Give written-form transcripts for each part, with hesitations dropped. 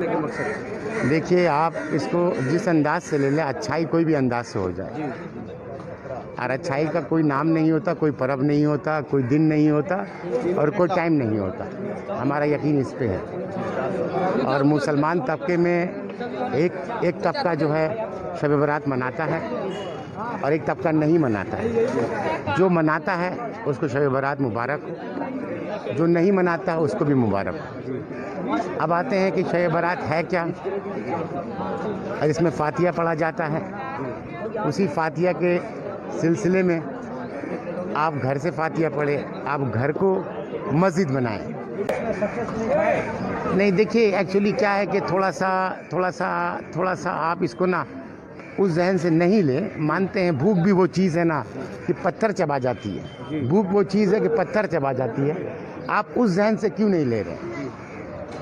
देखिए, आप इसको जिस अंदाज से ले लें, अच्छाई कोई भी अंदाज से हो जाए। और अच्छाई का कोई नाम नहीं होता, कोई पर्व नहीं होता, कोई दिन नहीं होता और कोई टाइम नहीं होता। हमारा यकीन इस पे है। और मुसलमान तबके में एक तबका जो है शब बरात मनाता है और एक तबका नहीं मनाता है। जो मनाता है उसको शब बरात मुबारक हो, जो नहीं मनाता है उसको भी मुबारक हो। अब आते हैं कि शब बरात है क्या, और इसमें फातिहा पढ़ा जाता है। उसी फातिहा के सिलसिले में आप घर से फातिहा पढ़े, आप घर को मस्जिद बनाएं। नहीं, देखिए एक्चुअली क्या है कि थोड़ा सा आप इसको ना उस जहन से नहीं ले। मानते हैं भूख भी वो चीज़ है ना कि पत्थर चबा जाती है। भूख वो चीज़ है कि पत्थर चबा जाती है। आप उस जहन से क्यों नहीं ले रहे?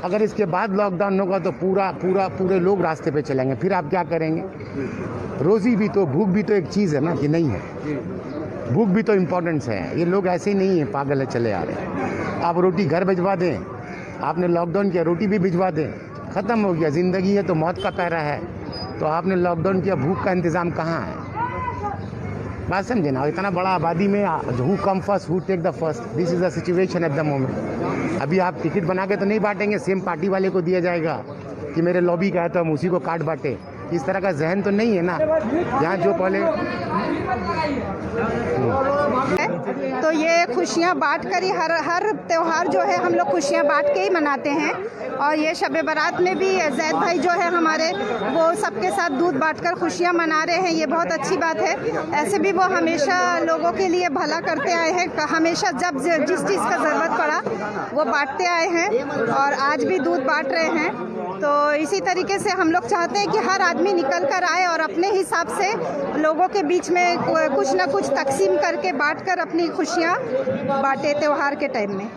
अगर इसके बाद लॉकडाउन होगा तो पूरे लोग रास्ते पे चलेंगे, फिर आप क्या करेंगे? रोज़ी भी तो, भूख भी तो एक चीज़ है ना कि नहीं है? भूख भी तो इम्पोर्टेंस है। ये लोग ऐसे ही नहीं हैं, पागल है चले आ रहे हैं। आप रोटी घर भिजवा दें, आपने लॉकडाउन किया, रोटी भी भिजवा दें, ख़त्म हो गया। ज़िंदगी है तो मौत का पहरा है, तो आपने लॉकडाउन किया, भूख का इंतज़ाम कहाँ है? बात समझे ना? इतना बड़ा आबादी में who come first, who take the first, this is the situation at the moment. अभी आप टिकट बना के तो नहीं बांटेंगे, सेम पार्टी वाले को दिया जाएगा कि मेरे लॉबी का है तो हम उसी को कार्ड बांटे। इस तरह का जहन तो नहीं है ना। यहाँ जो पहले तो ये खुशियाँ बांट कर ही हर त्यौहार जो है हम लोग खुशियाँ बांट के ही मनाते हैं। और ये शब बारात में भी जैद भाई जो है हमारे, वो सबके साथ दूध बांटकर खुशियाँ मना रहे हैं। ये बहुत अच्छी बात है। ऐसे भी वो हमेशा लोगों के लिए भला करते आए हैं। हमेशा जब जिस चीज़ का ज़रूरत पड़ा वो बांटते आए हैं और आज भी दूध बांट रहे हैं। तो इसी तरीके से हम लोग चाहते हैं कि हर आदमी निकल कर आए और अपने हिसाब से लोगों के बीच में कुछ ना कुछ तकसीम करके बांट कर अपनी खुशियाँ बांटे त्यौहार के टाइम में।